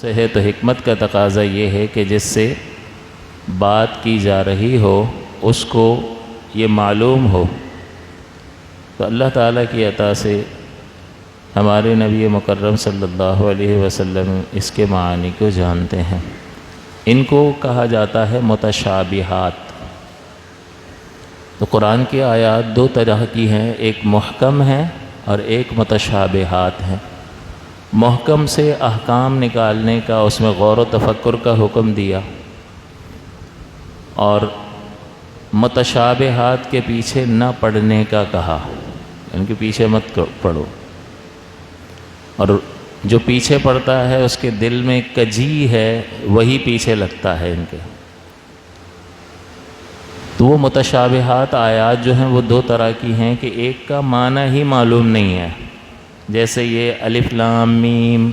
سے ہے تو حکمت کا تقاضا یہ ہے کہ جس سے بات کی جا رہی ہو اس کو یہ معلوم ہو۔ تو اللہ تعالیٰ کی عطا سے ہمارے نبی مکرم صلی اللہ علیہ وسلم اس کے معانی کو جانتے ہیں۔ ان کو کہا جاتا ہے متشابہات۔ تو قرآن کی آیات دو طرح کی ہیں، ایک محکم ہے اور ایک متشابہات ہیں۔ محکم سے احکام نکالنے کا، اس میں غور و تفکر کا حکم دیا، اور متشابہات کے پیچھے نہ پڑھنے کا کہا، ان کے پیچھے مت پڑھو، اور جو پیچھے پڑتا ہے اس کے دل میں کجی ہے وہی پیچھے لگتا ہے ان کے۔ تو وہ متشابہات آیات جو ہیں وہ دو طرح کی ہیں کہ ایک کا معنی ہی معلوم نہیں ہے، جیسے یہ الف لام میم،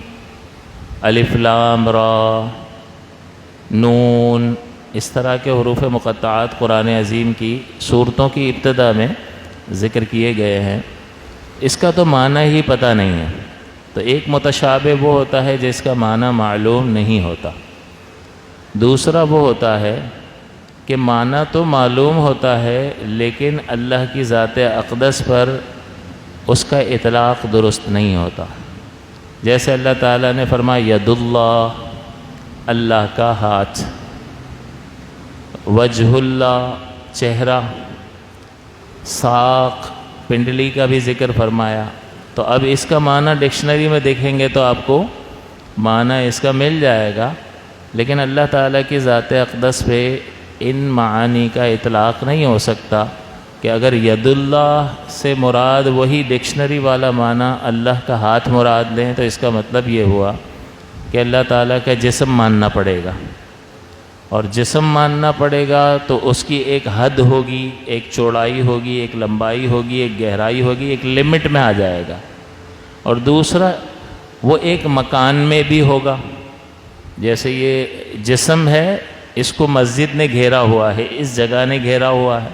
الف لام را، نون، اس طرح کے حروف مقطعات قرآن عظیم کی سورتوں کی ابتدا میں ذکر کیے گئے ہیں، اس کا تو معنی ہی پتہ نہیں ہے۔ تو ایک متشابہ وہ ہوتا ہے جس کا معنی معلوم نہیں ہوتا، دوسرا وہ ہوتا ہے کہ معنی تو معلوم ہوتا ہے لیکن اللہ کی ذات اقدس پر اس کا اطلاق درست نہیں ہوتا۔ جیسے اللہ تعالیٰ نے فرمایا ید اللہ، اللہ کا ہاتھ، وجہ اللہ، چہرہ، ساق، پنڈلی کا بھی ذکر فرمایا۔ تو اب اس کا معنی ڈکشنری میں دیکھیں گے تو آپ کو معنی اس کا مل جائے گا، لیکن اللہ تعالیٰ کی ذات اقدس پہ ان معانی کا اطلاق نہیں ہو سکتا کہ اگر ید اللہ سے مراد وہی ڈکشنری والا معنی اللہ کا ہاتھ مراد لیں تو اس کا مطلب یہ ہوا کہ اللہ تعالیٰ کا جسم ماننا پڑے گا، اور جسم ماننا پڑے گا تو اس کی ایک حد ہوگی، ایک چوڑائی ہوگی، ایک لمبائی ہوگی، ایک گہرائی ہوگی، ایک لمٹ میں آ جائے گا، اور دوسرا وہ ایک مکان میں بھی ہوگا۔ جیسے یہ جسم ہے، اس کو مسجد نے گھیرا ہوا ہے، اس جگہ نے گھیرا ہوا ہے،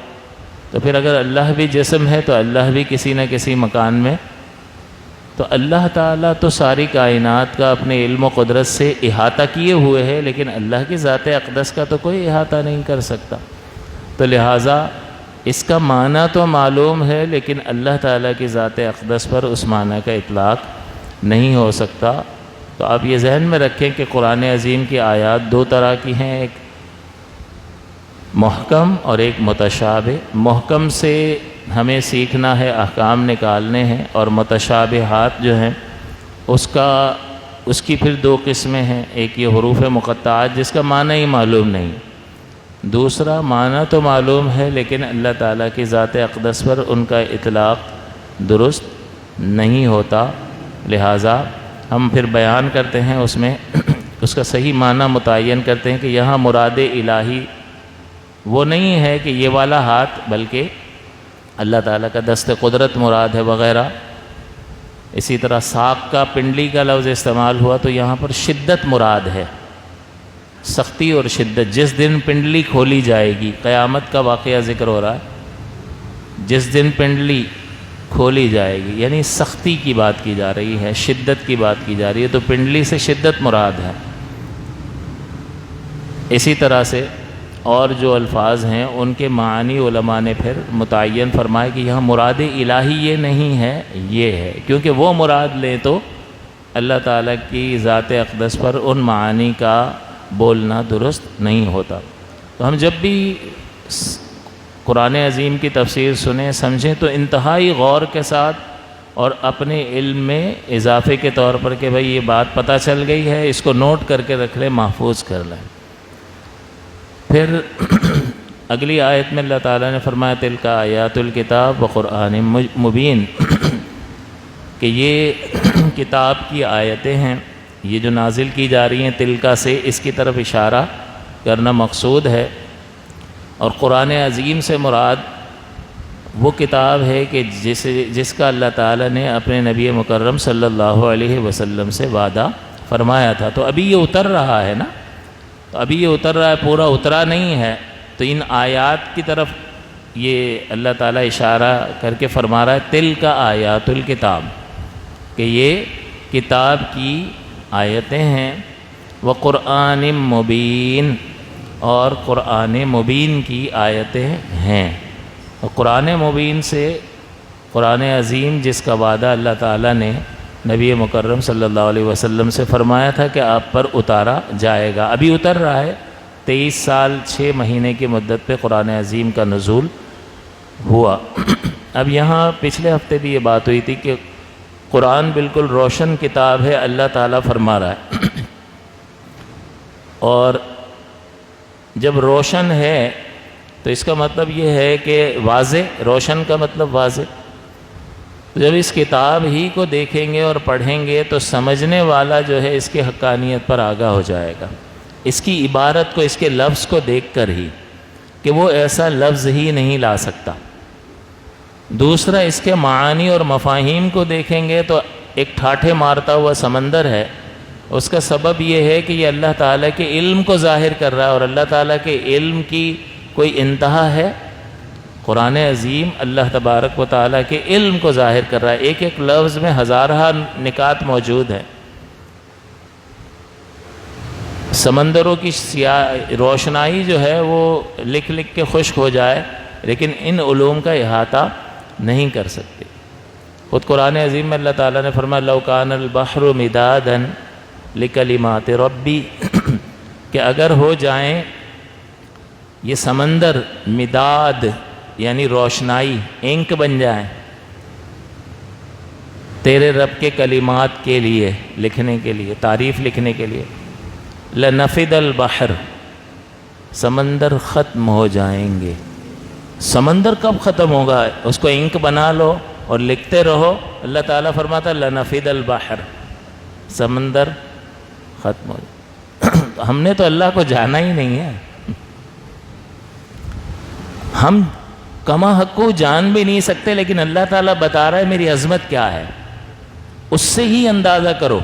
تو پھر اگر اللہ بھی جسم ہے تو اللہ بھی کسی نہ کسی مکان میں۔ تو اللہ تعالیٰ تو ساری کائنات کا اپنے علم و قدرت سے احاطہ کیے ہوئے ہے، لیکن اللہ کی ذات اقدس کا تو کوئی احاطہ نہیں کر سکتا۔ تو لہٰذا اس کا معنی تو معلوم ہے لیکن اللہ تعالیٰ کی ذات اقدس پر اس معنی کا اطلاق نہیں ہو سکتا۔ تو آپ یہ ذہن میں رکھیں کہ قرآن عظیم کی آیات دو طرح کی ہیں، ایک محکم اور ایک متشابہ۔ محکم سے ہمیں سیکھنا ہے، احکام نکالنے ہیں، اور متشابہات جو ہیں اس کی پھر دو قسمیں ہیں، ایک یہ حروف مقطعات جس کا معنی ہی معلوم نہیں، دوسرا معنی تو معلوم ہے لیکن اللہ تعالیٰ کی ذات اقدس پر ان کا اطلاق درست نہیں ہوتا۔ لہٰذا ہم پھر بیان کرتے ہیں اس میں اس کا صحیح معنی متعین کرتے ہیں کہ یہاں مراد الہی وہ نہیں ہے کہ یہ والا ہاتھ، بلکہ اللہ تعالیٰ کا دست قدرت مراد ہے وغیرہ۔ اسی طرح ساق کا، پنڈلی کا لفظ استعمال ہوا تو یہاں پر شدت مراد ہے، سختی اور شدت۔ جس دن پنڈلی کھولی جائے گی، قیامت کا واقعہ ذکر ہو رہا ہے، جس دن پنڈلی کھولی جائے گی یعنی سختی کی بات کی جا رہی ہے، شدت کی بات کی جا رہی ہے، تو پنڈلی سے شدت مراد ہے۔ اسی طرح سے اور جو الفاظ ہیں ان کے معانی علماء نے پھر متعین فرمائے کہ یہاں مراد الہی یہ نہیں ہے، یہ ہے، کیونکہ وہ مراد لیں تو اللہ تعالیٰ کی ذات اقدس پر ان معانی کا بولنا درست نہیں ہوتا۔ تو ہم جب بھی قرآن عظیم کی تفسیر سنیں، سمجھیں تو انتہائی غور کے ساتھ اور اپنے علم میں اضافے کے طور پر کہ بھئی یہ بات پتہ چل گئی ہے، اس کو نوٹ کر کے رکھ لیں، محفوظ کر لیں۔ پھر اگلی آیت میں اللہ تعالیٰ نے فرمایا تلک آیات الکتاب وقرآن مبین، کہ یہ کتاب کی آیتیں ہیں، یہ جو نازل کی جا رہی ہیں تلکا سے، اس کی طرف اشارہ کرنا مقصود ہے۔ اور قرآن عظیم سے مراد وہ کتاب ہے کہ جس کا اللہ تعالیٰ نے اپنے نبی مکرم صلی اللہ علیہ وسلم سے وعدہ فرمایا تھا۔ تو ابھی یہ اتر رہا ہے نا، تو ابھی یہ اتر رہا ہے، پورا اترا نہیں ہے، تو ان آیات کی طرف یہ اللہ تعالیٰ اشارہ کر کے فرما رہا ہے تلک آیات الکتاب، کہ یہ کتاب کی آیتیں ہیں۔ وقرآن مبین، اور قرآن مبین کی آیتیں ہیں۔ اور قرآن مبین سے قرآن عظیم جس کا وعدہ اللہ تعالیٰ نے نبی مکرم صلی اللہ علیہ وسلم سے فرمایا تھا کہ آپ پر اتارا جائے گا، ابھی اتر رہا ہے۔ 23 سال 6 مہینے کی مدت پہ قرآن عظیم کا نزول ہوا۔ اب یہاں پچھلے ہفتے بھی یہ بات ہوئی تھی کہ قرآن بالکل روشن کتاب ہے، اللہ تعالیٰ فرما رہا ہے، اور جب روشن ہے تو اس کا مطلب یہ ہے کہ واضح، روشن کا مطلب واضح۔ جب اس کتاب ہی کو دیکھیں گے اور پڑھیں گے تو سمجھنے والا جو ہے اس کی حقانیت پر آگاہ ہو جائے گا، اس کی عبارت کو، اس کے لفظ کو دیکھ کر ہی کہ وہ ایسا لفظ ہی نہیں لا سکتا۔ دوسرا، اس کے معانی اور مفاہیم کو دیکھیں گے تو ایک ٹھاٹھے مارتا ہوا سمندر ہے، اس کا سبب یہ ہے کہ یہ اللہ تعالیٰ کے علم کو ظاہر کر رہا ہے، اور اللہ تعالیٰ کے علم کی کوئی انتہا ہے؟ قرآن عظیم اللہ تبارک و تعالیٰ کے علم کو ظاہر کر رہا ہے، ایک ایک لفظ میں ہزارہ نکات موجود ہیں۔ سمندروں کی روشنائی جو ہے وہ لکھ لکھ کے خشک ہو جائے، لیکن ان علوم کا احاطہ نہیں کر سکتے۔ خود قرآن عظیم میں اللہ تعالیٰ نے فرمایا لو کان البحر مدادا لکلمات ربی، کہ اگر ہو جائیں یہ سمندر مداد یعنی روشنائی، انک بن جائیں تیرے رب کے کلمات کے لیے، لکھنے کے لیے، تعریف لکھنے کے لیے، لنفد البحر، سمندر ختم ہو جائیں گے۔ سمندر کب ختم ہوگا؟ اس کو انک بنا لو اور لکھتے رہو، اللہ تعالیٰ فرماتا لنفد البحر، سمندر ختم ہو جائے۔ ہم نے تو اللہ کو جانا ہی نہیں ہے، ہم کما حق کو جان بھی نہیں سکتے، لیکن اللہ تعالیٰ بتا رہا ہے میری عظمت کیا ہے، اس سے ہی اندازہ کرو،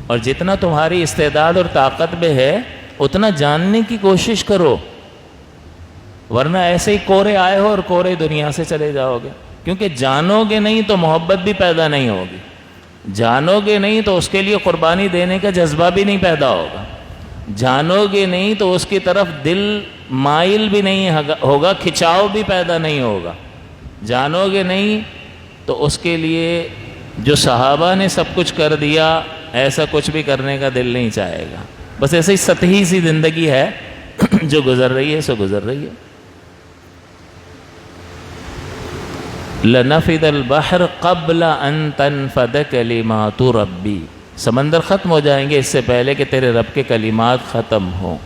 اور جتنا تمہاری استعداد اور طاقت میں ہے اتنا جاننے کی کوشش کرو، ورنہ ایسے ہی کورے آئے ہو اور کورے دنیا سے چلے جاؤ گے۔ کیونکہ جانو گے نہیں تو محبت بھی پیدا نہیں ہوگی، جانو گے نہیں تو اس کے لیے قربانی دینے کا جذبہ بھی نہیں پیدا ہوگا، جانو گے نہیں تو اس کی طرف دل مائل بھی نہیں ہوگا، کھچاؤ بھی پیدا نہیں ہوگا، جانو گے نہیں تو اس کے لیے جو صحابہ نے سب کچھ کر دیا ایسا کچھ بھی کرنے کا دل نہیں چاہے گا۔ بس ایسے ہی سطحی سی زندگی ہے جو گزر رہی ہے، سو گزر رہی ہے۔ لنفد البحر قبل ان تنفد کلمات ربی، سمندر ختم ہو جائیں گے اس سے پہلے کہ تیرے رب کے کلمات ختم ہوں۔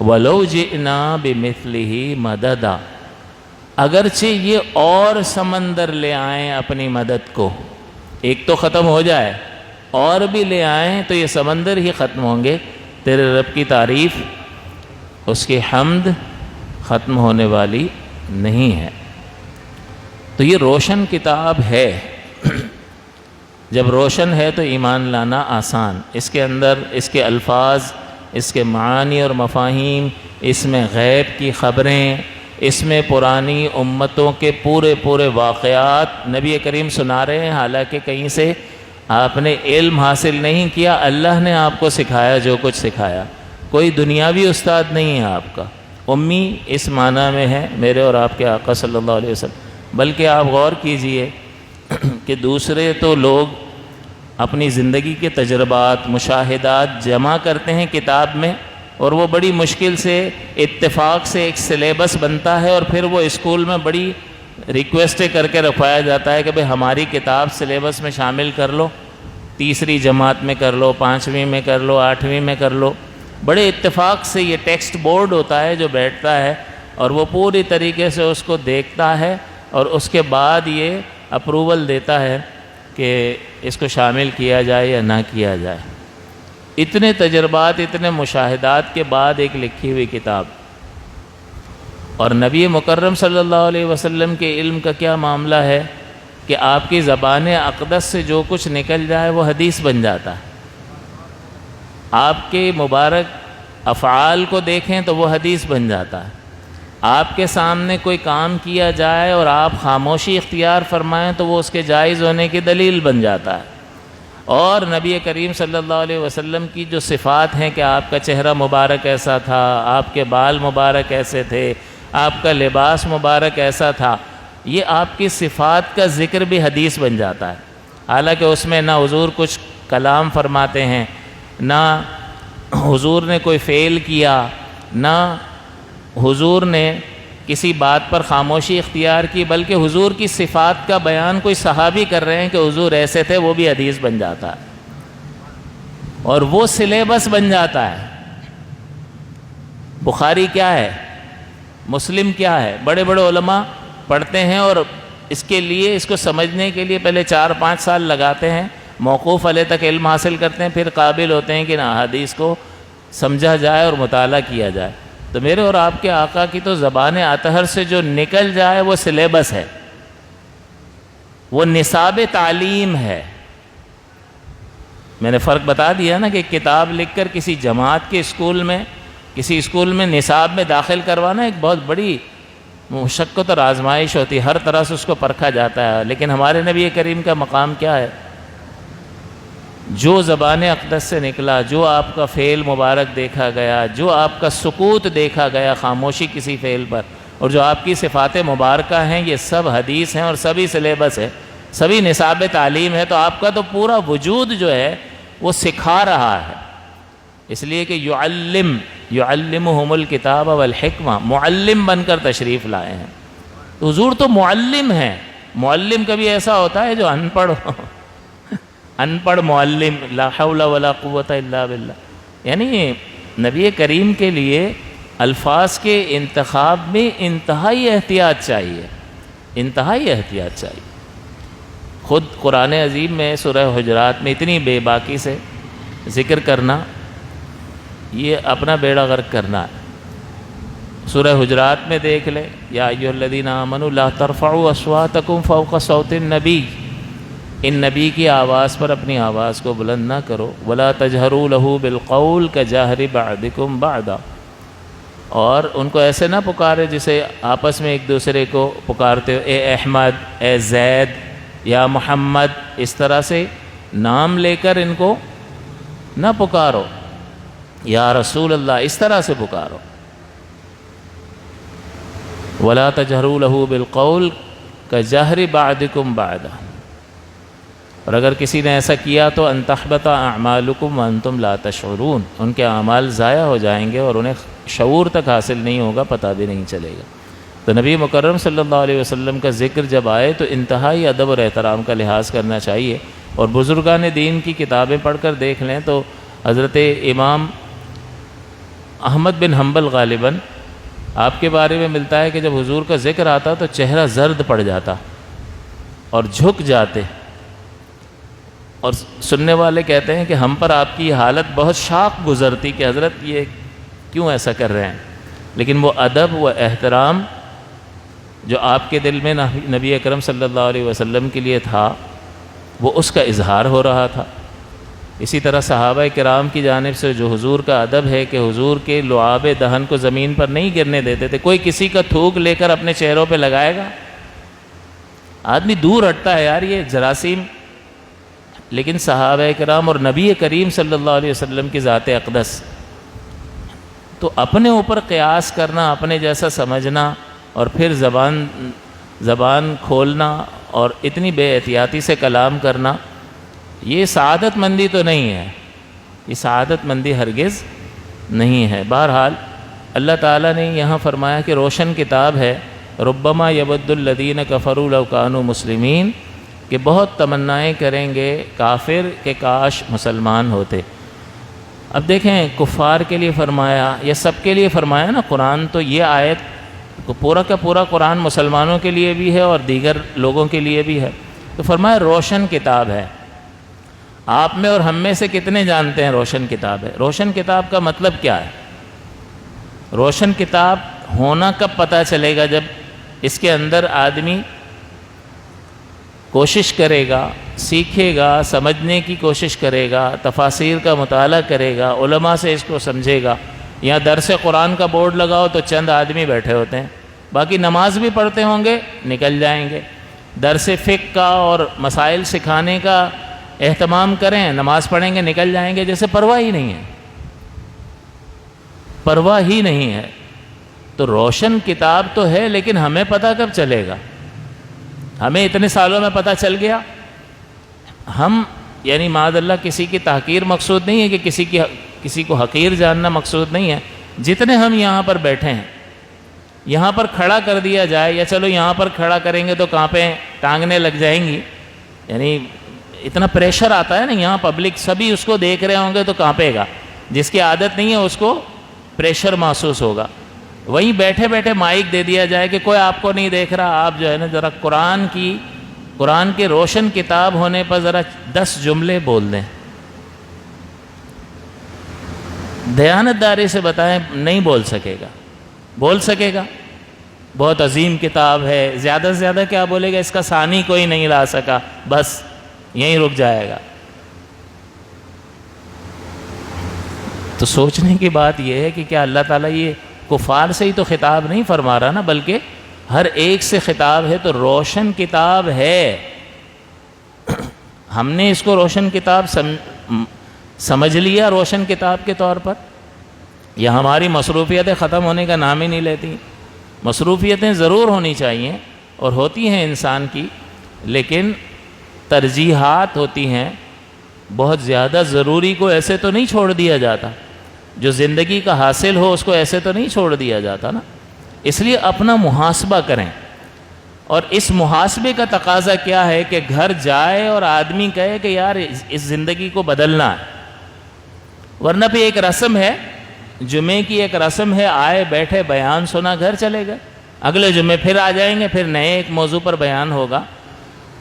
ولو جئنا بمثلہ مددا، اگرچہ یہ اور سمندر لے آئیں اپنی مدد کو، ایک تو ختم ہو جائے اور بھی لے آئیں تو یہ سمندر ہی ختم ہوں گے، تیرے رب کی تعریف، اس کی حمد ختم ہونے والی نہیں ہے۔ تو یہ روشن کتاب ہے، جب روشن ہے تو ایمان لانا آسان، اس کے اندر اس کے الفاظ، اس کے معانی اور مفاہیم، اس میں غیب کی خبریں، اس میں پرانی امتوں کے پورے واقعات نبی کریم سنا رہے ہیں، حالانکہ کہیں سے آپ نے علم حاصل نہیں کیا، اللہ نے آپ کو سکھایا جو کچھ سکھایا، کوئی دنیاوی استاد نہیں ہے آپ کا۔ امی اس معنی میں ہے میرے اور آپ کے آقا صلی اللہ علیہ وسلم، بلکہ آپ غور کیجئے کہ دوسرے تو لوگ اپنی زندگی کے تجربات، مشاہدات جمع کرتے ہیں کتاب میں، اور وہ بڑی مشکل سے اتفاق سے ایک سلیبس بنتا ہے، اور پھر وہ اسکول میں بڑی ریکویسٹ کر کے رکھوایا جاتا ہے کہ بھئی ہماری کتاب سلیبس میں شامل کر لو، تیسری جماعت میں کر لو، 5ویں میں کر لو، 8ویں میں کر لو۔ بڑے اتفاق سے یہ ٹیکسٹ بورڈ ہوتا ہے جو بیٹھتا ہے اور وہ پوری طریقے سے اس کو دیکھتا ہے، اور اس کے بعد یہ اپروول دیتا ہے کہ اس کو شامل کیا جائے یا نہ کیا جائے۔ اتنے تجربات، اتنے مشاہدات کے بعد ایک لکھی ہوئی کتاب، اور نبی مکرم صلی اللہ علیہ وسلم کے علم کا کیا معاملہ ہے کہ آپ کی زبان اقدس سے جو کچھ نکل جائے وہ حدیث بن جاتا ہے۔ آپ کے مبارک افعال کو دیکھیں تو وہ حدیث بن جاتا ہے۔ آپ کے سامنے کوئی کام کیا جائے اور آپ خاموشی اختیار فرمائیں تو وہ اس کے جائز ہونے کی دلیل بن جاتا ہے۔ اور نبی کریم صلی اللہ علیہ وسلم کی جو صفات ہیں کہ آپ کا چہرہ مبارک ایسا تھا، آپ کے بال مبارک ایسے تھے، آپ کا لباس مبارک ایسا تھا، یہ آپ کی صفات کا ذکر بھی حدیث بن جاتا ہے۔ حالانکہ اس میں نہ حضور کچھ کلام فرماتے ہیں، نہ حضور نے کوئی فعل کیا، نہ حضور نے کسی بات پر خاموشی اختیار کی، بلکہ حضور کی صفات کا بیان کوئی صحابی کر رہے ہیں کہ حضور ایسے تھے، وہ بھی حدیث بن جاتا ہے اور وہ سلیبس بن جاتا ہے۔ بخاری کیا ہے، مسلم کیا ہے، بڑے بڑے علماء پڑھتے ہیں اور اس کے لیے، اس کو سمجھنے کے لیے پہلے 4-5 سال لگاتے ہیں، موقوف علیہ تک علم حاصل کرتے ہیں، پھر قابل ہوتے ہیں کہ نا حدیث کو سمجھا جائے اور مطالعہ کیا جائے۔ تو میرے اور آپ کے آقا کی تو زبان اطہر سے جو نکل جائے وہ سلیبس ہے، وہ نصاب تعلیم ہے۔ میں نے فرق بتا دیا نا کہ کتاب لکھ کر کسی جماعت کے اسکول میں، کسی اسکول میں نصاب میں داخل کروانا ایک بہت بڑی مشقت اور آزمائش ہوتی ہے، ہر طرح سے اس کو پرکھا جاتا ہے۔ لیکن ہمارے نبی کریم کا مقام کیا ہے؟ جو زبان اقدس سے نکلا، جو آپ کا فعل مبارک دیکھا گیا، جو آپ کا سکوت دیکھا گیا، خاموشی کسی فعل پر، اور جو آپ کی صفات مبارکہ ہیں، یہ سب حدیث ہیں اور سبھی سلیبس ہے، سبھی نصاب تعلیم ہے۔ تو آپ کا تو پورا وجود جو ہے وہ سکھا رہا ہے، اس لیے کہ یعلمہم الکتاب والحکمہ، معلم بن کر تشریف لائے ہیں۔ حضور تو معلم ہیں۔ معلم کبھی ایسا ہوتا ہے جو ان پڑھ ہو، ان پڑھ معلم، لا حول ولا قوت الا باللہ۔ یعنی نبی کریم کے لیے الفاظ کے انتخاب میں انتہائی احتیاط چاہیے، انتہائی احتیاط چاہیے۔ خود قرآن عظیم میں سورہ حجرات میں اتنی بے باکی سے ذکر کرنا، یہ اپنا بیڑا غرق کرنا ہے۔ سورہ حجرات میں دیکھ لیں، یا ایھا الذین آمنوا لا ترفعوا اصواتکم فوق صوت النبی، ان نبی کی آواز پر اپنی آواز کو بلند نہ کرو، ولا تجہروا لہ بالقول کجہر بعضکم بعضا، اور ان کو ایسے نہ پکارے جسے آپس میں ایک دوسرے کو پکارتے ہو، اے احمد، اے زید، یا محمد، اس طرح سے نام لے کر ان کو نہ پکارو، یا رسول اللہ، اس طرح سے پکارو۔ ولا تجہروا لہ بالقول کجہر بعضکم بعضا، اور اگر کسی نے ایسا کیا تو ان تحبط اعمالکم وانتم لا تشعرون، ان کے اعمال ضائع ہو جائیں گے اور انہیں شعور تک حاصل نہیں ہوگا، پتہ بھی نہیں چلے گا۔ تو نبی مکرم صلی اللہ علیہ وسلم کا ذکر جب آئے تو انتہائی ادب اور احترام کا لحاظ کرنا چاہیے۔ اور بزرگان دین کی کتابیں پڑھ کر دیکھ لیں تو حضرت امام احمد بن حنبل غالباً آپ کے بارے میں ملتا ہے کہ جب حضور کا ذکر آتا تو چہرہ زرد پڑ جاتا اور جھک جاتے، اور سننے والے کہتے ہیں کہ ہم پر آپ کی حالت بہت شاق گزرتی کہ حضرت یہ کیوں ایسا کر رہے ہیں، لیکن وہ ادب و احترام جو آپ کے دل میں نبی اکرم صلی اللہ علیہ وسلم کے لیے تھا، وہ اس کا اظہار ہو رہا تھا۔ اسی طرح صحابہ کرام کی جانب سے جو حضور کا ادب ہے کہ حضور کے لعاب دہن کو زمین پر نہیں گرنے دیتے تھے۔ کوئی کسی کا تھوک لے کر اپنے چہروں پہ لگائے گا، آدمی دور ہٹتا ہے، یار یہ جراثیم، لیکن صحابہ کرام اور نبی کریم صلی اللہ علیہ وسلم کی ذات اقدس، تو اپنے اوپر قیاس کرنا، اپنے جیسا سمجھنا اور پھر زبان کھولنا اور اتنی بے احتیاطی سے کلام کرنا، یہ سعادت مندی تو نہیں ہے، یہ سعادت مندی ہرگز نہیں ہے۔ بہرحال اللہ تعالیٰ نے یہاں فرمایا کہ روشن کتاب ہے، ربما یود الذین کفروا لو کانوا مسلمین، کہ بہت تمنائیں کریں گے کافر کہ کاش مسلمان ہوتے۔ اب دیکھیں کفار کے لیے فرمایا یا سب کے لیے فرمایا نا، قرآن تو یہ آیت پورا کا پورا قرآن مسلمانوں کے لیے بھی ہے اور دیگر لوگوں کے لیے بھی ہے۔ تو فرمایا روشن کتاب ہے۔ آپ میں اور ہم میں سے کتنے جانتے ہیں روشن کتاب ہے؟ روشن کتاب کا مطلب کیا ہے؟ روشن کتاب ہونا کب پتہ چلے گا؟ جب اس کے اندر آدمی کوشش کرے گا، سیکھے گا، سمجھنے کی کوشش کرے گا، تفاسیر کا مطالعہ کرے گا، علماء سے اس کو سمجھے گا۔ یہاں درس قرآن کا بورڈ لگاؤ تو چند آدمی بیٹھے ہوتے ہیں، باقی نماز بھی پڑھتے ہوں گے، نکل جائیں گے۔ درس فقہ کا اور مسائل سکھانے کا اہتمام کریں، نماز پڑھیں گے نکل جائیں گے، جیسے پرواہ ہی نہیں ہے، پرواہ ہی نہیں ہے۔ تو روشن کتاب تو ہے، لیکن ہمیں پتہ کب چلے گا؟ ہمیں اتنے سالوں میں پتہ چل گیا؟ ہم یعنی معاذ اللہ کسی کی تحقیر مقصود نہیں ہے، کہ کسی کو حقیر جاننا مقصود نہیں ہے۔ جتنے ہم یہاں پر بیٹھے ہیں، یہاں پر کھڑا کر دیا جائے، یا چلو یہاں پر کھڑا کریں گے تو کانپیں، ٹانگنے لگ جائیں گی، یعنی اتنا پریشر آتا ہے نا، یہاں پبلک سبھی اس کو دیکھ رہے ہوں گے تو کانپے گا، جس کی عادت نہیں ہے اس کو پریشر محسوس ہوگا۔ وہیں بیٹھے بیٹھے مائک دے دیا جائے کہ کوئی آپ کو نہیں دیکھ رہا، آپ جو ہے نا ذرا قرآن کی روشن کتاب ہونے پر ذرا 10 جملے بول دیں، دیانتداری سے بتائیں، نہیں بول سکے گا؟ بول سکے گا؟ بہت عظیم کتاب ہے، زیادہ سے زیادہ کیا بولے گا؟ اس کا ثانی کوئی نہیں لا سکا، بس یہیں رک جائے گا۔ تو سوچنے کی بات یہ ہے کہ کیا اللہ تعالیٰ یہ کفار سے ہی تو خطاب نہیں فرما رہا نا، بلکہ ہر ایک سے خطاب ہے، تو روشن کتاب ہے۔ ہم نے اس کو روشن کتاب سمجھ لیا روشن کتاب کے طور پر، یا ہماری مصروفیتیں ختم ہونے کا نام ہی نہیں لیتی؟ مصروفیتیں ضرور ہونی چاہیے اور ہوتی ہیں انسان کی، لیکن ترجیحات ہوتی ہیں۔ بہت زیادہ ضروری کو ایسے تو نہیں چھوڑ دیا جاتا، جو زندگی کا حاصل ہو اس کو ایسے تو نہیں چھوڑ دیا جاتا نا۔ اس لیے اپنا محاسبہ کریں، اور اس محاسبے کا تقاضا کیا ہے کہ گھر جائے اور آدمی کہے کہ یار اس زندگی کو بدلنا ہے۔ ورنہ پہ ایک رسم ہے، جمعے کی ایک رسم ہے، آئے بیٹھے بیان سنا گھر چلے گئے، اگلے جمعے پھر آ جائیں گے، پھر نئے ایک موضوع پر بیان ہوگا۔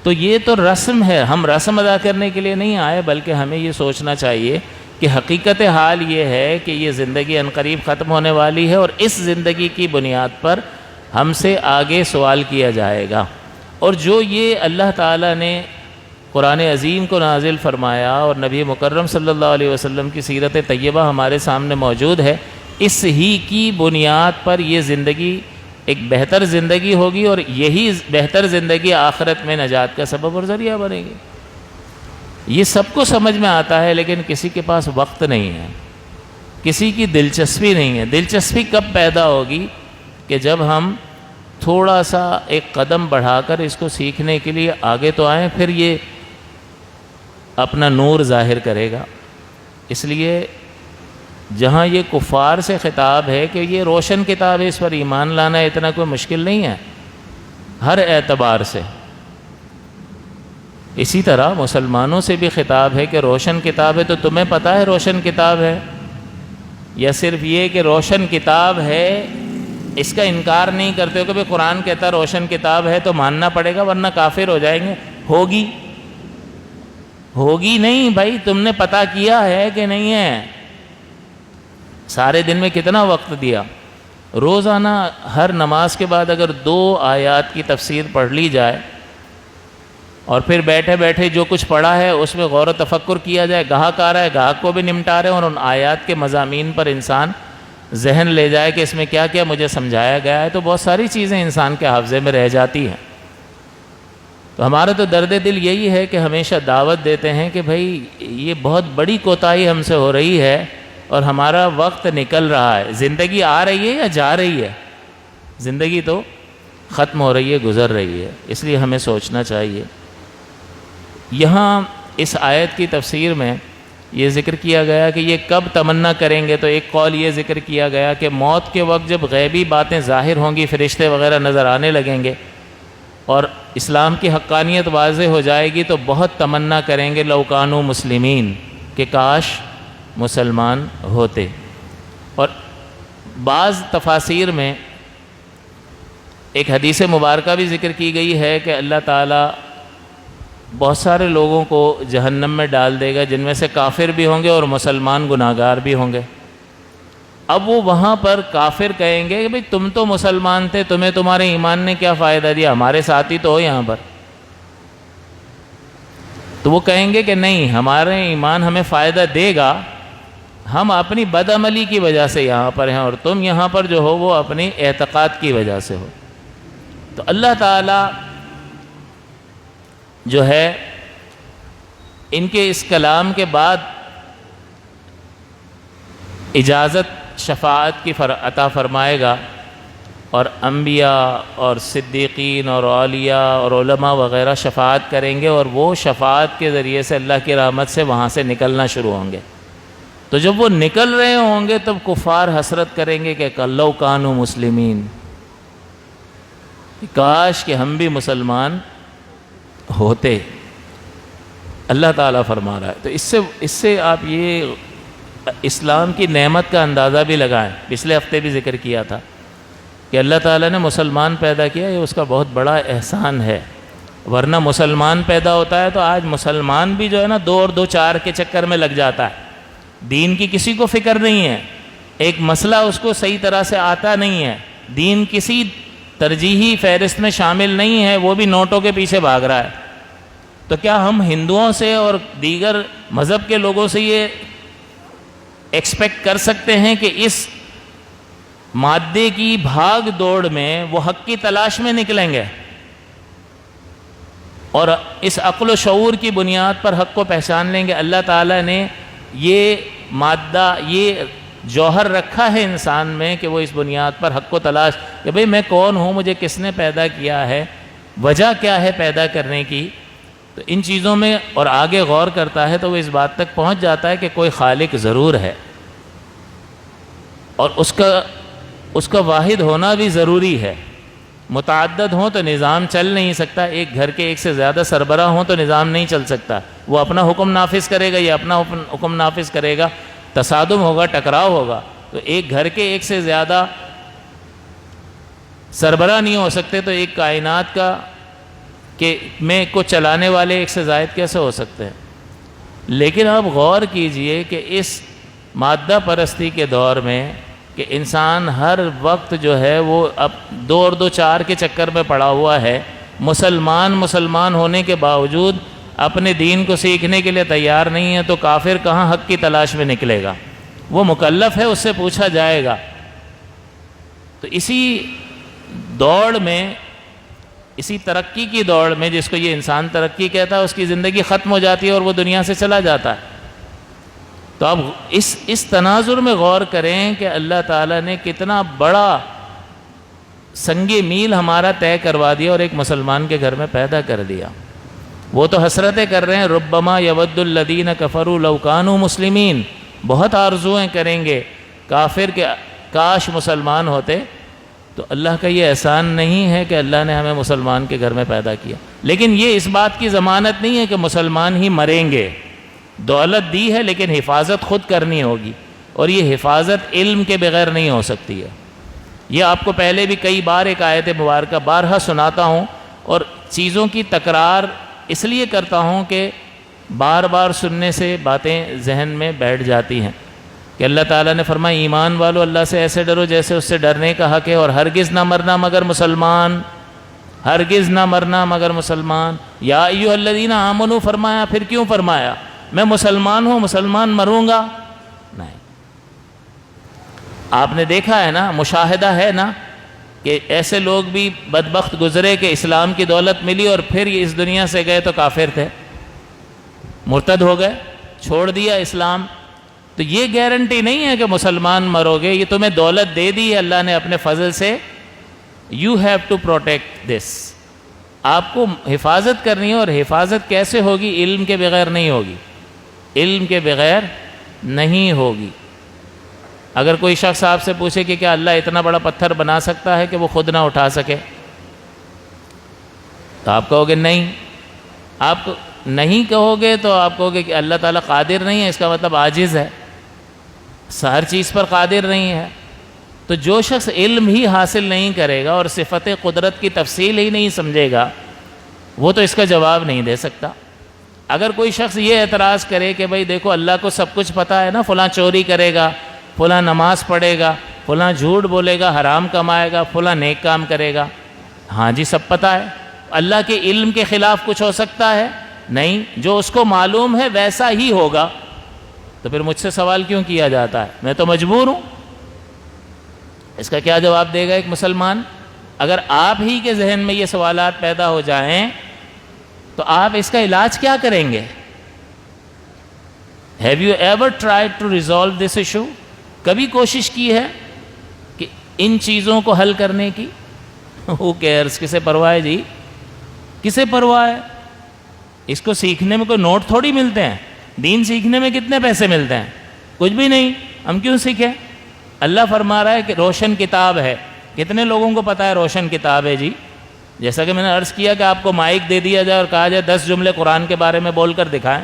تو یہ تو رسم ہے، ہم رسم ادا کرنے کے لیے نہیں آئے، بلکہ ہمیں یہ سوچنا چاہیے کہ حقیقت حال یہ ہے کہ یہ زندگی عنقریب ختم ہونے والی ہے، اور اس زندگی کی بنیاد پر ہم سے آگے سوال کیا جائے گا۔ اور جو یہ اللہ تعالیٰ نے قرآن عظیم کو نازل فرمایا اور نبی مکرم صلی اللہ علیہ وسلم کی سیرت طیبہ ہمارے سامنے موجود ہے، اس ہی کی بنیاد پر یہ زندگی ایک بہتر زندگی ہوگی، اور یہی بہتر زندگی آخرت میں نجات کا سبب اور ذریعہ بنے گی۔ یہ سب کو سمجھ میں آتا ہے، لیکن کسی کے پاس وقت نہیں ہے، کسی کی دلچسپی نہیں ہے۔ دلچسپی کب پیدا ہوگی؟ کہ جب ہم تھوڑا سا ایک قدم بڑھا کر اس کو سیکھنے کے لیے آگے تو آئیں، پھر یہ اپنا نور ظاہر کرے گا۔ اس لیے جہاں یہ کفار سے خطاب ہے کہ یہ روشن کتاب ہے، اس پر ایمان لانا اتنا کوئی مشکل نہیں ہے ہر اعتبار سے، اسی طرح مسلمانوں سے بھی خطاب ہے کہ روشن کتاب ہے، تو تمہیں پتہ ہے روشن کتاب ہے؟ یا صرف یہ کہ روشن کتاب ہے اس کا انکار نہیں کرتے ہو کہ بھئی قرآن کہتا ہے روشن کتاب ہے تو ماننا پڑے گا ورنہ کافر ہو جائیں گے؟ ہوگی نہیں بھائی، تم نے پتہ کیا ہے کہ نہیں ہے؟ سارے دن میں کتنا وقت دیا؟ روزانہ ہر نماز کے بعد اگر 2 آیات کی تفسیر پڑھ لی جائے، اور پھر بیٹھے بیٹھے جو کچھ پڑھا ہے اس میں غور و تفکر کیا جائے، گاہک آ رہا ہے گاہک کو بھی نمٹا رہے ہیں، اور ان آیات کے مضامین پر انسان ذہن لے جائے کہ اس میں کیا کیا مجھے سمجھایا گیا ہے، تو بہت ساری چیزیں انسان کے حافظے میں رہ جاتی ہیں۔ تو ہمارا تو درد دل یہی ہے کہ ہمیشہ دعوت دیتے ہیں کہ بھائی یہ بہت بڑی کوتاہی ہم سے ہو رہی ہے، اور ہمارا وقت نکل رہا ہے۔ زندگی آ رہی ہے یا جا رہی ہے؟ زندگی تو ختم ہو رہی ہے، گزر رہی ہے۔ اس لیے ہمیں سوچنا چاہیے۔ یہاں اس آیت کی تفسیر میں یہ ذکر کیا گیا کہ یہ کب تمنا کریں گے، تو ایک قول یہ ذکر کیا گیا کہ موت کے وقت جب غیبی باتیں ظاہر ہوں گی، فرشتے وغیرہ نظر آنے لگیں گے اور اسلام کی حقانیت واضح ہو جائے گی، تو بہت تمنا کریں گے لو کانوا مسلمین، کہ کاش مسلمان ہوتے۔ اور بعض تفاسیر میں ایک حدیث مبارکہ بھی ذکر کی گئی ہے کہ اللہ تعالیٰ بہت سارے لوگوں کو جہنم میں ڈال دے گا، جن میں سے کافر بھی ہوں گے اور مسلمان گناہگار بھی ہوں گے۔ اب وہ وہاں پر کافر کہیں گے کہ بھئی تم تو مسلمان تھے، تمہیں تمہارے ایمان نے کیا فائدہ دیا، ہمارے ساتھی تو ہو یہاں پر۔ تو وہ کہیں گے کہ نہیں، ہمارے ایمان ہمیں فائدہ دے گا، ہم اپنی بد عملی کی وجہ سے یہاں پر ہیں، اور تم یہاں پر جو ہو وہ اپنی اعتقاد کی وجہ سے ہو۔ تو اللہ تعالیٰ جو ہے ان کے اس کلام کے بعد اجازت شفاعت کی عطا فرمائے گا، اور انبیاء اور صدیقین اور اولیاء اور علماء وغیرہ شفاعت کریں گے، اور وہ شفاعت کے ذریعے سے اللہ کی رحمت سے وہاں سے نکلنا شروع ہوں گے۔ تو جب وہ نکل رہے ہوں گے تب کفار حسرت کریں گے کہ لو کانوا مسلمین، کاش کہ ہم بھی مسلمان ہوتے۔ اللہ تعالیٰ فرما رہا ہے۔ تو اس سے آپ یہ اسلام کی نعمت کا اندازہ بھی لگائیں۔ پچھلے ہفتے بھی ذکر کیا تھا کہ اللہ تعالیٰ نے مسلمان پیدا کیا، یہ اس کا بہت بڑا احسان ہے، ورنہ مسلمان پیدا ہوتا ہے تو آج مسلمان بھی جو ہے نا 2 اور 2 4 کے چکر میں لگ جاتا ہے، دین کی کسی کو فکر نہیں ہے، ایک مسئلہ اس کو صحیح طرح سے آتا نہیں ہے، دین کسی ترجیحی فہرست میں شامل نہیں ہے، وہ بھی نوٹوں کے پیچھے بھاگ رہا ہے۔ تو کیا ہم ہندوؤں سے اور دیگر مذہب کے لوگوں سے یہ ایکسپیکٹ کر سکتے ہیں کہ اس مادے کی بھاگ دوڑ میں وہ حق کی تلاش میں نکلیں گے اور اس عقل و شعور کی بنیاد پر حق کو پہچان لیں گے؟ اللہ تعالیٰ نے یہ مادہ، یہ جوہر رکھا ہے انسان میں کہ وہ اس بنیاد پر حق کو تلاش کہ بھئی میں کون ہوں، مجھے کس نے پیدا کیا ہے، وجہ کیا ہے پیدا کرنے کی۔ تو ان چیزوں میں اور آگے غور کرتا ہے تو وہ اس بات تک پہنچ جاتا ہے کہ کوئی خالق ضرور ہے، اور اس کا واحد ہونا بھی ضروری ہے۔ متعدد ہوں تو نظام چل نہیں سکتا، ایک گھر کے ایک سے زیادہ سربراہ ہوں تو نظام نہیں چل سکتا، وہ اپنا حکم نافذ کرے گا، یہ اپنا حکم نافذ کرے گا، تصادم ہوگا، ٹکراؤ ہوگا۔ تو ایک گھر کے ایک سے زیادہ سربراہ نہیں ہو سکتے تو ایک کائنات میں کو چلانے والے ایک سے زائد کیسے ہو سکتے ہیں؟ لیکن آپ غور کیجئے کہ اس مادہ پرستی کے دور میں کہ انسان ہر وقت جو ہے وہ اب 2 اور 2 4 کے چکر میں پڑا ہوا ہے، مسلمان ہونے کے باوجود اپنے دین کو سیکھنے کے لیے تیار نہیں ہے، تو کافر کہاں حق کی تلاش میں نکلے گا؟ وہ مکلف ہے، اس سے پوچھا جائے گا۔ تو اسی دوڑ میں، اسی ترقی کی دوڑ میں، جس کو یہ انسان ترقی کہتا ہے، اس کی زندگی ختم ہو جاتی ہے اور وہ دنیا سے چلا جاتا ہے۔ تو اب اس تناظر میں غور کریں کہ اللہ تعالیٰ نے کتنا بڑا سنگ میل ہمارا طے کروا دیا اور ایک مسلمان کے گھر میں پیدا کر دیا۔ وہ تو حسرتیں کر رہے ہیں، ربما یود الذین کفروا لو کانوا مسلمین، بہت آرزویں کریں گے کافر کہ کاش مسلمان ہوتے۔ تو اللہ کا یہ احسان نہیں ہے کہ اللہ نے ہمیں مسلمان کے گھر میں پیدا کیا، لیکن یہ اس بات کی ضمانت نہیں ہے کہ مسلمان ہی مریں گے۔ دولت دی ہے لیکن حفاظت خود کرنی ہوگی، اور یہ حفاظت علم کے بغیر نہیں ہو سکتی ہے۔ یہ آپ کو پہلے بھی کئی بار ایک آیت مبارکہ بارہا سناتا ہوں، اور چیزوں کی تکرار اس لیے کرتا ہوں کہ بار بار سننے سے باتیں ذہن میں بیٹھ جاتی ہیں کہ اللہ تعالیٰ نے فرمایا ایمان والو اللہ سے ایسے ڈرو جیسے اس سے ڈرنے کا حق ہے، اور ہرگز نہ مرنا مگر مسلمان، ہرگز نہ مرنا مگر مسلمان۔ یا ایھا الذین آمنوا فرمایا، پھر کیوں فرمایا؟ میں مسلمان ہوں، مسلمان مروں گا؟ نہیں۔ آپ نے دیکھا ہے نا، مشاہدہ ہے نا کہ ایسے لوگ بھی بدبخت گزرے کہ اسلام کی دولت ملی اور پھر یہ اس دنیا سے گئے تو کافر تھے، مرتد ہو گئے، چھوڑ دیا اسلام۔ تو یہ گارنٹی نہیں ہے کہ مسلمان مرو گے، یہ تمہیں دولت دے دی ہے اللہ نے اپنے فضل سے، یو ہیو ٹو پروٹیکٹ دس، آپ کو حفاظت کرنی ہے، اور حفاظت کیسے ہوگی؟ علم کے بغیر نہیں ہوگی، علم کے بغیر نہیں ہوگی۔ اگر کوئی شخص آپ سے پوچھے کہ کیا اللہ اتنا بڑا پتھر بنا سکتا ہے کہ وہ خود نہ اٹھا سکے، تو آپ کہو گے نہیں۔ آپ نہیں کہو گے تو آپ کہو گے کہ اللہ تعالیٰ قادر نہیں ہے، اس کا مطلب عاجز ہے، ہر چیز پر قادر نہیں ہے۔ تو جو شخص علم ہی حاصل نہیں کرے گا اور صفت قدرت کی تفصیل ہی نہیں سمجھے گا، وہ تو اس کا جواب نہیں دے سکتا۔ اگر کوئی شخص یہ اعتراض کرے کہ بھئی دیکھو اللہ کو سب کچھ پتہ ہے نا، فلاں چوری کرے گا، فلاں نماز پڑھے گا، فلاں جھوٹ بولے گا، حرام کمائے گا، فلاں نیک کام کرے گا، ہاں جی سب پتہ ہے۔ اللہ کے علم کے خلاف کچھ ہو سکتا ہے؟ نہیں، جو اس کو معلوم ہے ویسا ہی ہوگا۔ تو پھر مجھ سے سوال کیوں کیا جاتا ہے؟ میں تو مجبور ہوں۔ اس کا کیا جواب دے گا ایک مسلمان؟ اگر آپ ہی کے ذہن میں یہ سوالات پیدا ہو جائیں تو آپ اس کا علاج کیا کریں گے؟ Have you ever tried to resolve this issue? کبھی کوشش کی ہے کہ ان چیزوں کو حل کرنے کی؟ ہو کیئرس، کسے پرواہ ہے جی؟ کسے پرواہ ہے؟ اس کو سیکھنے میں کوئی نوٹ تھوڑی ملتے ہیں، دین سیکھنے میں کتنے پیسے ملتے ہیں؟ کچھ بھی نہیں، ہم کیوں سیکھیں؟ اللہ فرما رہا ہے کہ روشن کتاب ہے۔ کتنے لوگوں کو پتہ ہے روشن کتاب ہے جی؟ جیسا کہ میں نے عرض کیا کہ آپ کو مائک دے دیا جائے اور کہا جائے 10 جملے قرآن کے بارے میں بول کر دکھائیں،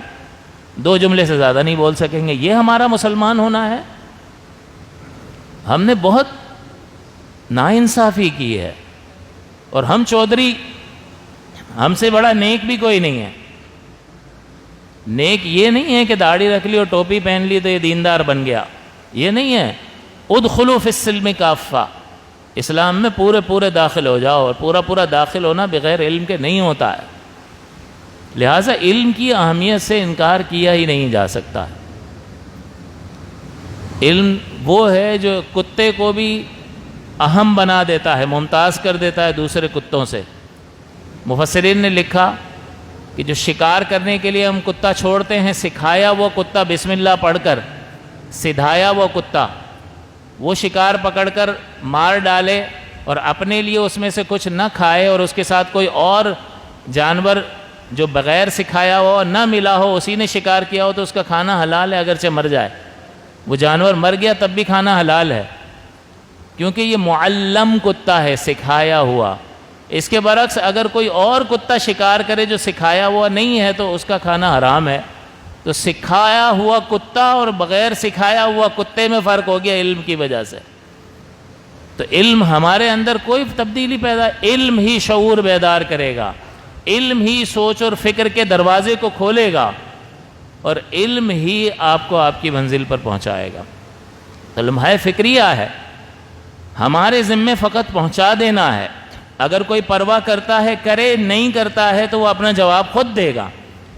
2 جملے سے زیادہ نہیں بول سکیں گے۔ یہ ہمارا مسلمان ہونا ہے؟ ہم نے بہت ناانصافی کی ہے، اور ہم چودھری، ہم سے بڑا نیک بھی کوئی نہیں ہے۔ نیک یہ نہیں ہے کہ داڑھی رکھ لی اور ٹوپی پہن لی تو یہ دیندار بن گیا، یہ نہیں ہے۔ ادخلوا فی السلم کافہ، اسلام میں پورے داخل ہو جاؤ، اور پورا داخل ہونا بغیر علم کے نہیں ہوتا ہے۔ لہٰذا علم کی اہمیت سے انکار کیا ہی نہیں جا سکتا۔ علم وہ ہے جو کتے کو بھی اہم بنا دیتا ہے، ممتاز کر دیتا ہے دوسرے کتوں سے۔ مفسرین نے لکھا کہ جو شکار کرنے کے لیے ہم کتا چھوڑتے ہیں، سکھایا وہ کتا بسم اللہ پڑھ کر، سدھایا وہ کتا، وہ شکار پکڑ کر مار ڈالے اور اپنے لیے اس میں سے کچھ نہ کھائے، اور اس کے ساتھ کوئی اور جانور جو بغیر سکھایا ہو نہ ملا ہو، اسی نے شکار کیا ہو، تو اس کا کھانا حلال ہے اگرچہ مر جائے۔ وہ جانور مر گیا تب بھی کھانا حلال ہے، کیونکہ یہ معلم کتا ہے، سکھایا ہوا۔ اس کے برعکس اگر کوئی اور کتا شکار کرے جو سکھایا ہوا نہیں ہے تو اس کا کھانا حرام ہے۔ تو سکھایا ہوا کتا اور بغیر سکھایا ہوا کتے میں فرق ہو گیا علم کی وجہ سے۔ تو علم ہمارے اندر کوئی تبدیلی پیدا، علم ہی شعور بیدار کرے گا، علم ہی سوچ اور فکر کے دروازے کو کھولے گا، اور علم ہی آپ کو آپ کی منزل پر پہنچائے گا۔ لمحہ فکریہ ہے، ہمارے ذمے فقط پہنچا دینا ہے۔ اگر کوئی پرواہ کرتا ہے کرے، نہیں کرتا ہے تو وہ اپنا جواب خود دے گا۔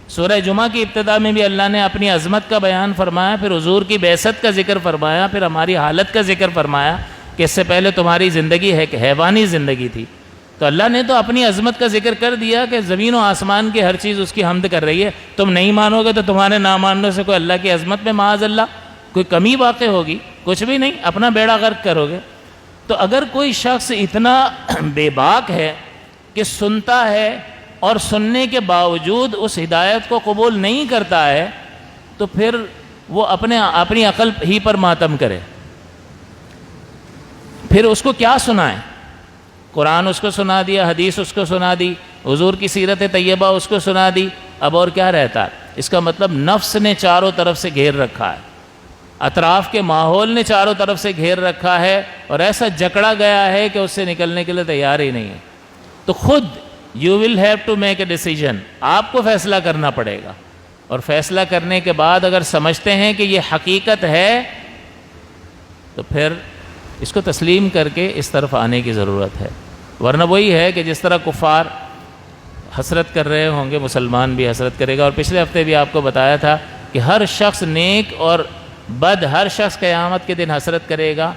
سورہ جمعہ کی ابتدا میں بھی اللہ نے اپنی عظمت کا بیان فرمایا، پھر حضور کی بعثت کا ذکر فرمایا، پھر ہماری حالت کا ذکر فرمایا کہ اس سے پہلے تمہاری زندگی حیوانی زندگی تھی۔ تو اللہ نے تو اپنی عظمت کا ذکر کر دیا کہ زمین و آسمان کی ہر چیز اس کی حمد کر رہی ہے۔ تم نہیں مانو گے تو تمہارے نہ ماننے سے کوئی اللہ کی عظمت میں معاذ اللہ کوئی کمی واقع ہوگی؟ کچھ بھی نہیں، اپنا بیڑا غرق کرو گے۔ تو اگر کوئی شخص اتنا بے باک ہے کہ سنتا ہے اور سننے کے باوجود اس ہدایت کو قبول نہیں کرتا ہے، تو پھر وہ اپنی عقل ہی پر ماتم کرے۔ پھر اس کو کیا سنائیں؟ قرآن اس کو سنا دیا، حدیث اس کو سنا دی، حضور کی سیرت طیبہ اس کو سنا دی، اب اور کیا رہتا ہے؟ اس کا مطلب نفس نے چاروں طرف سے گھیر رکھا ہے، اطراف کے ماحول نے چاروں طرف سے گھیر رکھا ہے، اور ایسا جکڑا گیا ہے کہ اس سے نکلنے کے لیے تیار ہی نہیں ہے۔ تو خود you will have to make a decision, آپ کو فیصلہ کرنا پڑے گا، اور فیصلہ کرنے کے بعد اگر سمجھتے ہیں کہ یہ حقیقت ہے تو پھر اس کو تسلیم کر کے اس طرف آنے کی ضرورت ہے۔ ورنہ وہی ہے کہ جس طرح کفار حسرت کر رہے ہوں گے، مسلمان بھی حسرت کرے گا۔ اور پچھلے ہفتے بھی آپ کو بتایا تھا کہ ہر شخص نیک اور بد، ہر شخص قیامت کے دن حسرت کرے گا۔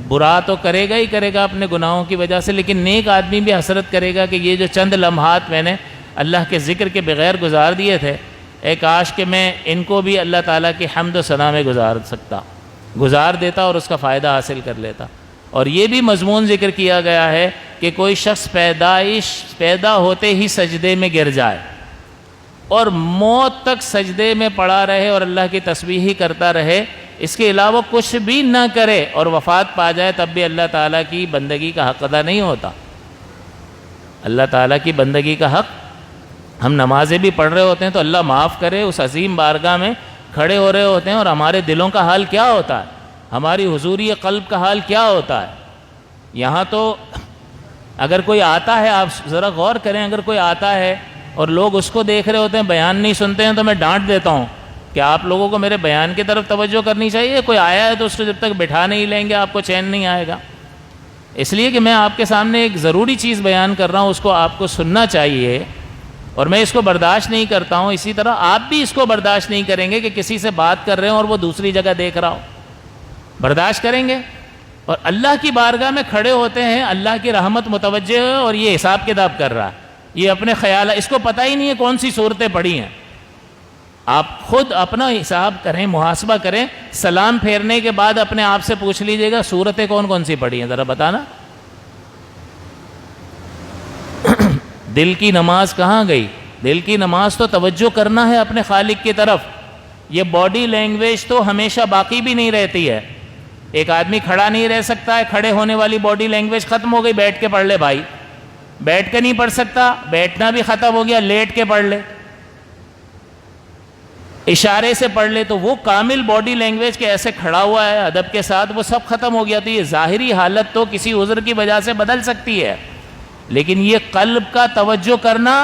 برا تو کرے گا ہی کرے گا اپنے گناہوں کی وجہ سے، لیکن نیک آدمی بھی حسرت کرے گا کہ یہ جو چند لمحات میں نے اللہ کے ذکر کے بغیر گزار دیے تھے، کاش کہ میں ان کو بھی اللہ تعالیٰ کی حمد و ثنا میں گزار دیتا اور اس کا فائدہ حاصل کر لیتا۔ اور یہ بھی مضمون ذکر کیا گیا ہے کہ کوئی شخص پیدا ہوتے ہی سجدے میں گر جائے اور موت تک سجدے میں پڑا رہے اور اللہ کی تسبیح ہی کرتا رہے، اس کے علاوہ کچھ بھی نہ کرے اور وفات پا جائے، تب بھی اللہ تعالیٰ کی بندگی کا حق ادا نہیں ہوتا۔ اللہ تعالیٰ کی بندگی کا حق، ہم نمازیں بھی پڑھ رہے ہوتے ہیں تو اللہ معاف کرے اس عظیم بارگاہ میں کھڑے ہو رہے ہوتے ہیں، اور ہمارے دلوں کا حال کیا ہوتا ہے، ہماری حضوری قلب کا حال کیا ہوتا ہے۔ یہاں تو اگر کوئی آتا ہے، آپ ذرا غور کریں، اگر کوئی آتا ہے اور لوگ اس کو دیکھ رہے ہوتے ہیں، بیان نہیں سنتے ہیں، تو میں ڈانٹ دیتا ہوں کہ آپ لوگوں کو میرے بیان کی طرف توجہ کرنی چاہیے۔ کوئی آیا ہے تو اس کو جب تک بٹھا نہیں لیں گے آپ کو چین نہیں آئے گا۔ اس لیے کہ میں آپ کے سامنے ایک ضروری چیز بیان کر رہا ہوں، اس کو آپ کو سننا چاہیے، اور میں اس کو برداشت نہیں کرتا ہوں۔ اسی طرح آپ بھی اس کو برداشت نہیں کریں گے کہ کسی سے بات کر رہے ہیں اور وہ دوسری جگہ دیکھ رہا ہو، برداشت کریں گے؟ اور اللہ کی بارگاہ میں کھڑے ہوتے ہیں، اللہ کی رحمت متوجہ ہے اور یہ حساب کتاب کر رہا ہے، یہ اپنے خیال، اس کو پتہ ہی نہیں ہے کون سی صورتیں پڑھی ہیں۔ آپ خود اپنا حساب کریں، محاسبہ کریں، سلام پھیرنے کے بعد اپنے آپ سے پوچھ لیجئے گا سورتیں کون کون سی پڑھی ہیں، ذرا بتانا۔ دل کی نماز کہاں گئی؟ دل کی نماز تو توجہ کرنا ہے اپنے خالق کی طرف۔ یہ باڈی لینگویج تو ہمیشہ باقی بھی نہیں رہتی ہے۔ ایک آدمی کھڑا نہیں رہ سکتا ہے، کھڑے ہونے والی باڈی لینگویج ختم ہو گئی، بیٹھ کے پڑھ لے بھائی۔ بیٹھ کے نہیں پڑھ سکتا، بیٹھنا بھی ختم ہو گیا، لیٹ کے پڑھ لے، اشارے سے پڑھ لے، تو وہ کامل باڈی لینگویج کے ایسے کھڑا ہوا ہے ادب کے ساتھ، وہ سب ختم ہو گیا۔ تو یہ ظاہری حالت تو کسی عذر کی وجہ سے بدل سکتی ہے، لیکن یہ قلب کا توجہ کرنا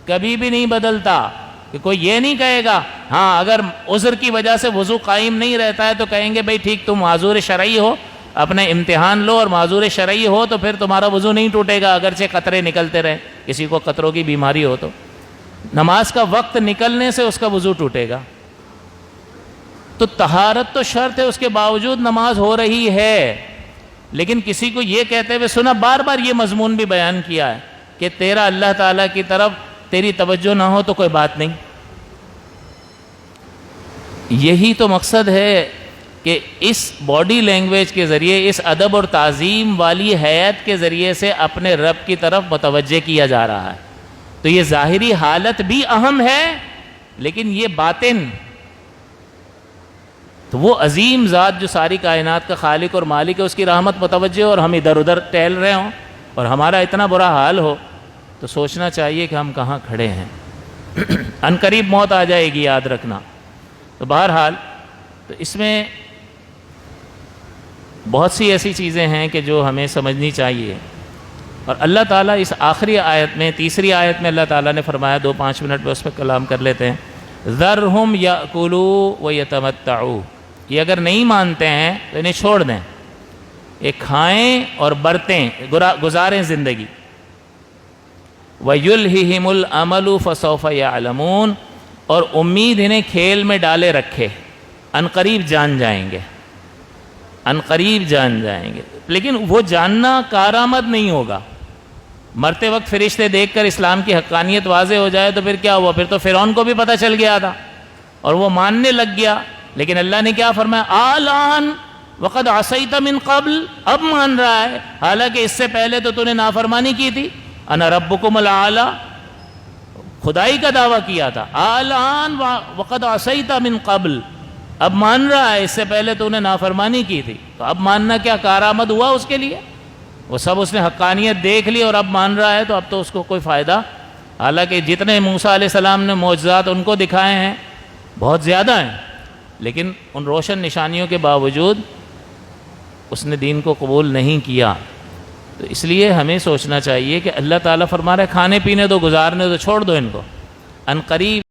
کبھی بھی نہیں بدلتا۔ کہ کوئی یہ نہیں کہے گا ہاں اگر عذر کی وجہ سے وضو قائم نہیں رہتا ہے تو کہیں گے بھئی ٹھیک تم معذور شرعی ہو، اپنے امتحان لو، اور معذور شرعی ہو تو پھر تمہارا وضو نہیں ٹوٹے گا اگرچہ قطرے نکلتے رہے، کسی کو قطروں کی بیماری ہو تو نماز کا وقت نکلنے سے اس کا وضو ٹوٹے گا۔ تو طہارت تو شرط ہے، اس کے باوجود نماز ہو رہی ہے، لیکن کسی کو یہ کہتے ہوئے سنا، بار بار یہ مضمون بھی بیان کیا ہے کہ تیرا اللہ تعالیٰ کی طرف تیری توجہ نہ ہو تو کوئی بات نہیں۔ یہی تو مقصد ہے کہ اس باڈی لینگویج کے ذریعے، اس ادب اور تعظیم والی حیات کے ذریعے سے اپنے رب کی طرف متوجہ کیا جا رہا ہے۔ تو یہ ظاہری حالت بھی اہم ہے، لیکن یہ باطن، تو وہ عظیم ذات جو ساری کائنات کا خالق اور مالک ہے، اس کی رحمت متوجہ اور ہم ادھر ادھر ٹہل رہے ہوں اور ہمارا اتنا برا حال ہو، تو سوچنا چاہیے کہ ہم کہاں کھڑے ہیں۔ ان قریب موت آ جائے گی، یاد رکھنا۔ تو بہرحال تو اس میں بہت سی ایسی چیزیں ہیں کہ جو ہمیں سمجھنی چاہیے، اور اللہ تعالیٰ اس آخری آیت میں، تیسری آیت میں اللہ تعالیٰ نے فرمایا، 2-5 منٹ میں اس پہ کلام کر لیتے ہیں، ذرہم یأکلوا ویتمتعوا، یہ اگر نہیں مانتے ہیں تو انہیں چھوڑ دیں، یہ کھائیں اور برتیں، گزاریں زندگی، وَيُلْهِهِمُ الْأَمَلُ فَسَوْفَ يَعْلَمُونَ، اور امید انہیں کھیل میں ڈالے رکھے، ان قریب جان جائیں گے، ان قریب جان جائیں گے۔ لیکن وہ جاننا کارآمد نہیں ہوگا۔ مرتے وقت فرشتے دیکھ کر اسلام کی حقانیت واضح ہو جائے تو پھر کیا ہوا؟ پھر تو فرعون کو بھی پتہ چل گیا تھا اور وہ ماننے لگ گیا، لیکن اللہ نے کیا فرمایا؟ آلان وقد عصیت من قبل، اب مان رہا ہے حالانکہ اس سے پہلے تو نے نافرمانی کی تھی۔ انا ربکم الاعلی، خدائی کا دعویٰ کیا تھا، آلان وقد عصیت من قبل، اب مان رہا ہے، اس سے پہلے تو نے نافرمانی کی تھی۔ تو اب ماننا کیا کارآمد ہوا اس کے لیے؟ وہ سب اس نے حقانیت دیکھ لی اور اب مان رہا ہے، تو اب تو اس کو کوئی فائدہ، حالانکہ جتنے موسیٰ علیہ السلام نے معجزات ان کو دکھائے ہیں بہت زیادہ ہیں، لیکن ان روشن نشانیوں کے باوجود اس نے دین کو قبول نہیں کیا۔ تو اس لیے ہمیں سوچنا چاہیے کہ اللہ تعالیٰ فرما رہا ہے کھانے پینے دو، گزارنے دو، چھوڑ دو ان کو، ان قریب